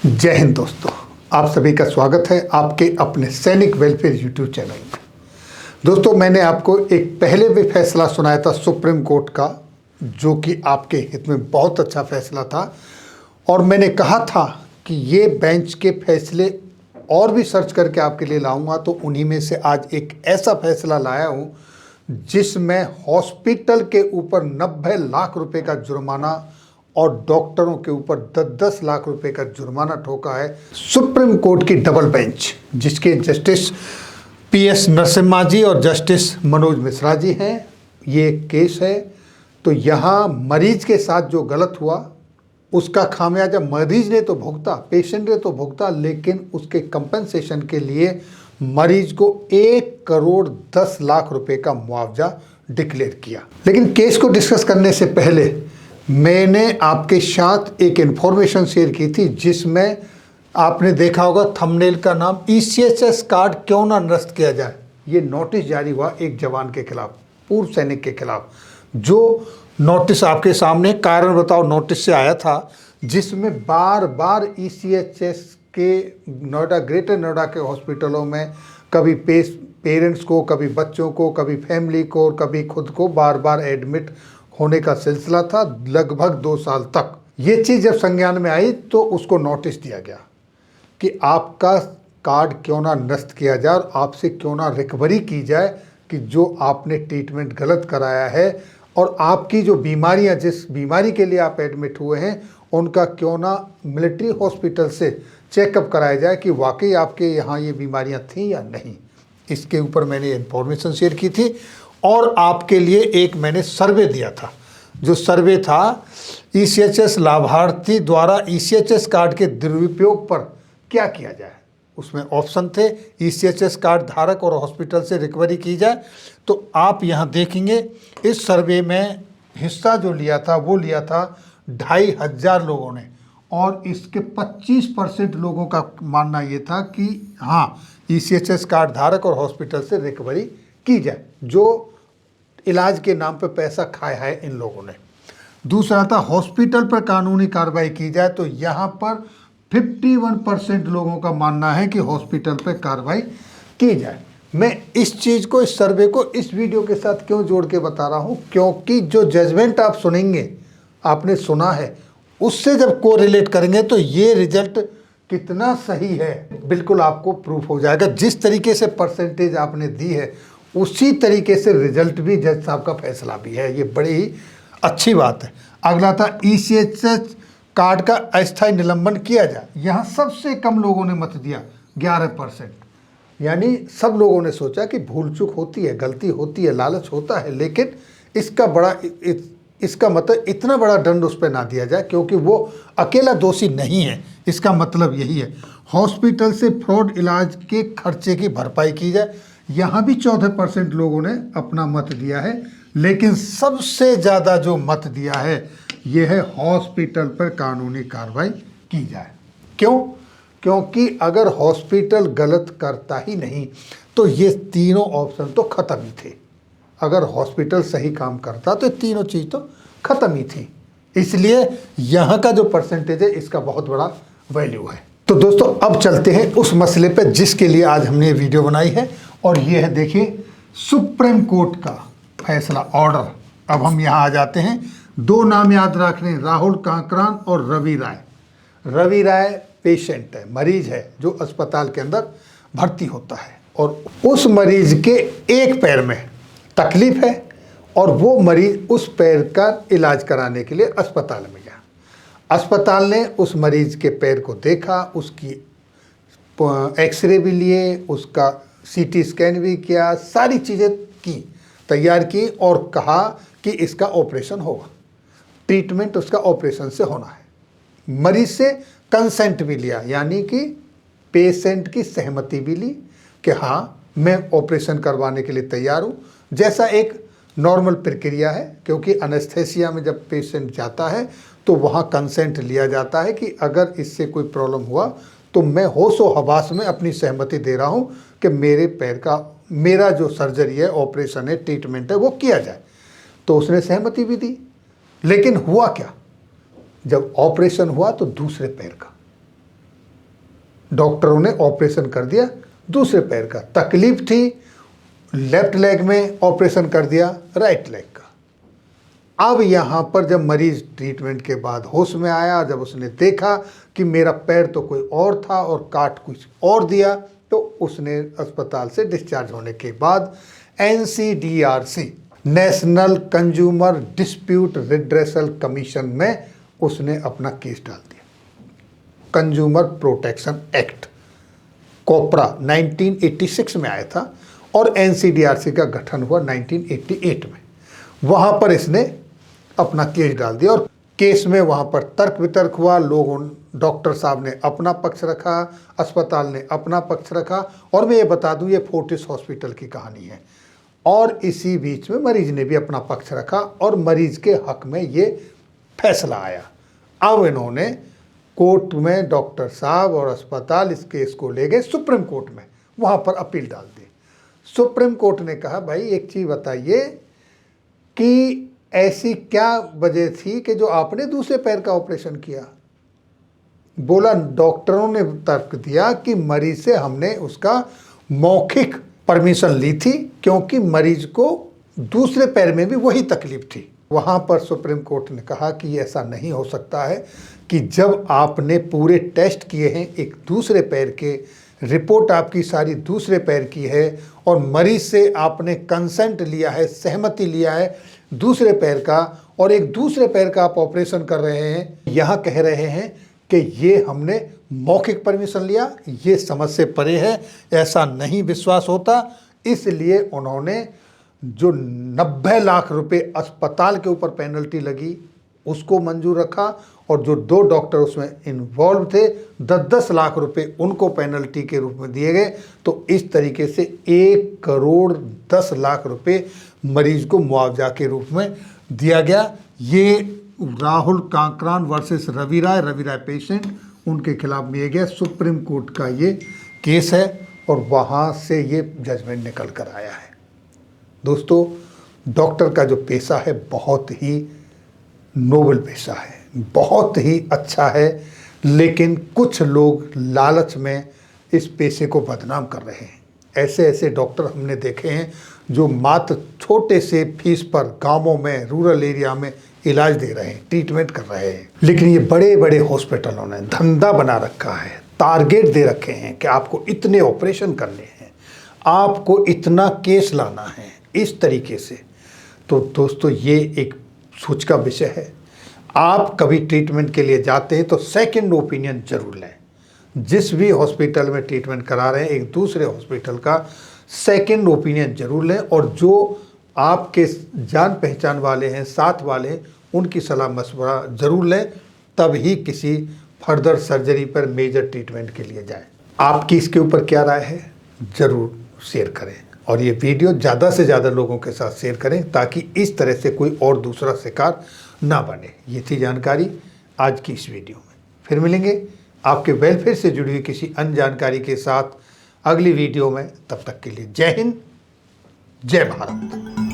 जय हिंद दोस्तों, आप सभी का स्वागत है आपके अपने सैनिक वेलफेयर यूट्यूब चैनल में। दोस्तों, मैंने आपको एक पहले भी फैसला सुनाया था सुप्रीम कोर्ट का, जो कि आपके हित में बहुत अच्छा फैसला था। और मैंने कहा था कि ये बेंच के फैसले और भी सर्च करके आपके लिए लाऊंगा, तो उन्हीं में से आज एक ऐसा फैसला लाया हूँ जिसमें हॉस्पिटल के ऊपर 90 लाख रुपए का जुर्माना और डॉक्टरों के ऊपर 10-10 लाख रुपए का जुर्माना ठोका है सुप्रीम कोर्ट की डबल बेंच, जिसके जस्टिस PS नरसिम्हा जी और जस्टिस मनोज मिश्रा जी हैं। ये केस है, तो यहाँ मरीज के साथ जो गलत हुआ उसका खामियाजा मरीज ने तो भुगता, पेशेंट ने तो भुगता, लेकिन उसके कंपनसेशन के लिए मरीज को 1 करोड़ 10 लाख रुपए का मुआवजा डिक्लेयर किया। लेकिन केस को डिस्कस करने से पहले मैंने आपके साथ एक इन्फॉर्मेशन शेयर की थी, जिसमें आपने देखा होगा थंबनेल का नाम ECHS कार्ड क्यों ना निरस्त किया जाए। ये नोटिस जारी हुआ एक जवान के खिलाफ, पूर्व सैनिक के खिलाफ, जो नोटिस आपके सामने कारण बताओ नोटिस से आया था, जिसमें बार बार ECHS के नोएडा, ग्रेटर नोएडा के हॉस्पिटलों में कभी पेरेंट्स को, कभी बच्चों को, कभी फैमिली को और कभी खुद को बार बार एडमिट होने का सिलसिला था लगभग 2 साल तक। ये चीज़ जब संज्ञान में आई तो उसको नोटिस दिया गया कि आपका कार्ड क्यों ना निरस्त किया जाए और आपसे क्यों ना रिकवरी की जाए कि जो आपने ट्रीटमेंट गलत कराया है और आपकी जो बीमारियां, जिस बीमारी के लिए आप एडमिट हुए हैं, उनका क्यों ना मिलिट्री हॉस्पिटल से चेकअप कराया जाए कि वाकई आपके यहाँ ये बीमारियां थीं या नहीं। इसके ऊपर मैंने इन्फॉर्मेशन शेयर की थी और आपके लिए एक मैंने सर्वे दिया था। जो सर्वे था ECHS लाभार्थी द्वारा ECHS कार्ड के दुरुपयोग पर क्या किया जाए, उसमें ऑप्शन थे ECHS कार्ड धारक और हॉस्पिटल से रिकवरी की जाए। तो आप यहाँ देखेंगे इस सर्वे में हिस्सा जो लिया था वो लिया था 2500 लोगों ने, और इसके 25% लोगों का मानना ये था कि हाँ, ECHS कार्ड धारक और हॉस्पिटल से रिकवरी की जाए, जो इलाज के नाम पर पैसा खाया है इन लोगों ने। दूसरा था हॉस्पिटल पर कानूनी कार्रवाई की जाए, तो यहाँ पर 51% लोगों का मानना है कि हॉस्पिटल पर कार्रवाई की जाए। मैं इस चीज़ को, इस सर्वे को इस वीडियो के साथ क्यों जोड़ के बता रहा हूँ, क्योंकि जो जजमेंट आप सुनेंगे, आपने सुना है, उससे जब को रिलेट करेंगे तो ये रिजल्ट कितना सही है बिल्कुल आपको प्रूफ हो जाएगा। जिस तरीके से परसेंटेज आपने दी है उसी तरीके से रिजल्ट भी, जज साहब का फैसला भी है। ये बड़ी ही अच्छी बात है। अगला था ECHS कार्ड का अस्थायी निलंबन किया जाए। यहाँ सबसे कम लोगों ने मत दिया, 11%। यानी सब लोगों ने सोचा कि भूल चूक होती है, गलती होती है, लालच होता है, लेकिन इसका मतलब इतना बड़ा दंड उस पर ना दिया जाए, क्योंकि वो अकेला दोषी नहीं है। इसका मतलब यही है। हॉस्पिटल से फ्रॉड इलाज के खर्चे की भरपाई की जाए। यहाँ भी 14% लोगों ने अपना मत दिया है, लेकिन सबसे ज़्यादा जो मत दिया है ये है हॉस्पिटल पर कानूनी कार्रवाई की जाए। क्यों? क्योंकि अगर हॉस्पिटल गलत करता ही नहीं तो ये तीनों ऑप्शन तो ख़त्म ही थे। अगर हॉस्पिटल सही काम करता तो तीनों चीज़ तो ख़त्म ही थी। इसलिए यहाँ का जो परसेंटेज है इसका बहुत बड़ा वैल्यू है। तो दोस्तों, अब चलते हैं उस मसले पे जिसके लिए आज हमने वीडियो बनाई है, और ये है, देखिए, सुप्रीम कोर्ट का फैसला, ऑर्डर। अब हम यहाँ आ जाते हैं। 2 नाम याद रखने, राहुल कांकरान और रवि राय। रवि राय पेशेंट है, मरीज है, जो अस्पताल के अंदर भर्ती होता है, और उस मरीज के एक पैर में तकलीफ है और वो मरीज उस पैर का इलाज कराने के लिए अस्पताल में गया। अस्पताल ने उस मरीज के पैर को देखा, उसकी एक्सरे भी लिए, उसका CT स्कैन भी किया, सारी चीज़ें की, तैयार की, और कहा कि इसका ऑपरेशन होगा, ट्रीटमेंट उसका ऑपरेशन से होना है। मरीज से कंसेंट भी लिया, यानी कि पेशेंट की सहमति भी ली कि हाँ, मैं ऑपरेशन करवाने के लिए तैयार हूँ, जैसा एक नॉर्मल प्रक्रिया है। क्योंकि एनेस्थेसिया में जब पेशेंट जाता है तो वहाँ कंसेंट लिया जाता है कि अगर इससे कोई प्रॉब्लम हुआ तो मैं होशो हवास में अपनी सहमति दे रहा हूँ कि मेरे पैर का, मेरा जो सर्जरी है, ऑपरेशन है, ट्रीटमेंट है, वो किया जाए। तो उसने सहमति भी दी। लेकिन हुआ क्या, जब ऑपरेशन हुआ तो दूसरे पैर का, डॉक्टरों ने ऑपरेशन कर दिया दूसरे पैर का। तकलीफ थी लेफ्ट लेग में, ऑपरेशन कर दिया राइट लेग का। अब यहाँ पर जब मरीज ट्रीटमेंट के बाद होश में आया, जब उसने देखा कि मेरा पैर तो कोई और था और काट कुछ और दिया, तो उसने अस्पताल से डिस्चार्ज होने के बाद NCDRC national consumer dispute redressal commission में उसने अपना केस डाल दिया। कंज्यूमर प्रोटेक्शन एक्ट कोपरा 1986 में आया था और NCDRC का गठन हुआ 1988 में। वहाँ पर इसने अपना केस डाल दिया और केस में वहाँ पर तर्क वितर्क हुआ। लोगों, डॉक्टर साहब ने अपना पक्ष रखा, अस्पताल ने अपना पक्ष रखा। और मैं ये बता दूँ, ये फोर्टिस हॉस्पिटल की कहानी है। और इसी बीच में मरीज ने भी अपना पक्ष रखा और मरीज के हक में ये फैसला आया। अब इन्होंने कोर्ट में, डॉक्टर साहब और अस्पताल इस केस को ले गए सुप्रीम कोर्ट में, वहाँ पर अपील डाल दी। सुप्रीम कोर्ट ने कहा, भाई एक चीज़ बताइए कि ऐसी क्या वजह थी कि जो आपने दूसरे पैर का ऑपरेशन किया। बोला, डॉक्टरों ने तर्क दिया कि मरीज से हमने उसका मौखिक परमिशन ली थी क्योंकि मरीज को दूसरे पैर में भी वही तकलीफ थी। वहाँ पर सुप्रीम कोर्ट ने कहा कि ऐसा नहीं हो सकता है कि जब आपने पूरे टेस्ट किए हैं एक दूसरे पैर के, रिपोर्ट आपकी सारी दूसरे पैर की है और मरीज से आपने कंसेंट लिया है, सहमति लिया है दूसरे पैर का, और एक दूसरे पैर का आप ऑपरेशन कर रहे हैं, यहाँ कह रहे हैं कि ये हमने मौखिक परमिशन लिया, ये समझ से परे है, ऐसा नहीं विश्वास होता। इसलिए उन्होंने जो 90 लाख रुपए अस्पताल के ऊपर पेनल्टी लगी उसको मंजूर रखा और जो 2 डॉक्टर उसमें इन्वॉल्व थे 10-10 लाख रुपए उनको पेनल्टी के रूप में दिए गए। तो इस तरीके से 1 करोड़ 10 लाख रुपए मरीज को मुआवजा के रूप में दिया गया। ये राहुल कांकरान वर्सेस रवि राय पेशेंट, उनके खिलाफ लिया गया सुप्रीम कोर्ट का ये केस है और वहाँ से ये जजमेंट निकल कर आया है। दोस्तों, डॉक्टर का जो पेशा है बहुत ही नोबल पेशा है, बहुत ही अच्छा है, लेकिन कुछ लोग लालच में इस पेशे को बदनाम कर रहे हैं। ऐसे ऐसे डॉक्टर हमने देखे हैं जो मात्र छोटे से फीस पर गांवों में, रूरल एरिया में इलाज दे रहे हैं, ट्रीटमेंट कर रहे हैं। लेकिन ये बड़े बड़े हॉस्पिटलों ने धंधा बना रखा है, टारगेट दे रखे हैं कि आपको इतने ऑपरेशन करने हैं, आपको इतना केस लाना है, इस तरीके से। तो दोस्तों, ये एक सोच का विषय है। आप कभी ट्रीटमेंट के लिए जाते हैं तो सेकंड ओपिनियन जरूर लें। जिस भी हॉस्पिटल में ट्रीटमेंट करा रहे हैं, एक दूसरे हॉस्पिटल का सेकंड ओपिनियन जरूर लें और जो आपके जान पहचान वाले हैं, साथ वाले हैं, उनकी सलाह मशवरा ज़रूर लें, तब ही किसी फर्दर सर्जरी पर मेजर ट्रीटमेंट के लिए जाएं। आपकी इसके ऊपर क्या राय है, ज़रूर शेयर करें और ये वीडियो ज़्यादा से ज़्यादा लोगों के साथ शेयर करें ताकि इस तरह से कोई और दूसरा शिकार ना बने। ये थी जानकारी आज की इस वीडियो में। फिर मिलेंगे आपके वेलफेयर से जुड़ी हुई किसी अन्य जानकारी के साथ अगली वीडियो में। तब तक के लिए जय हिंद, जय भारत।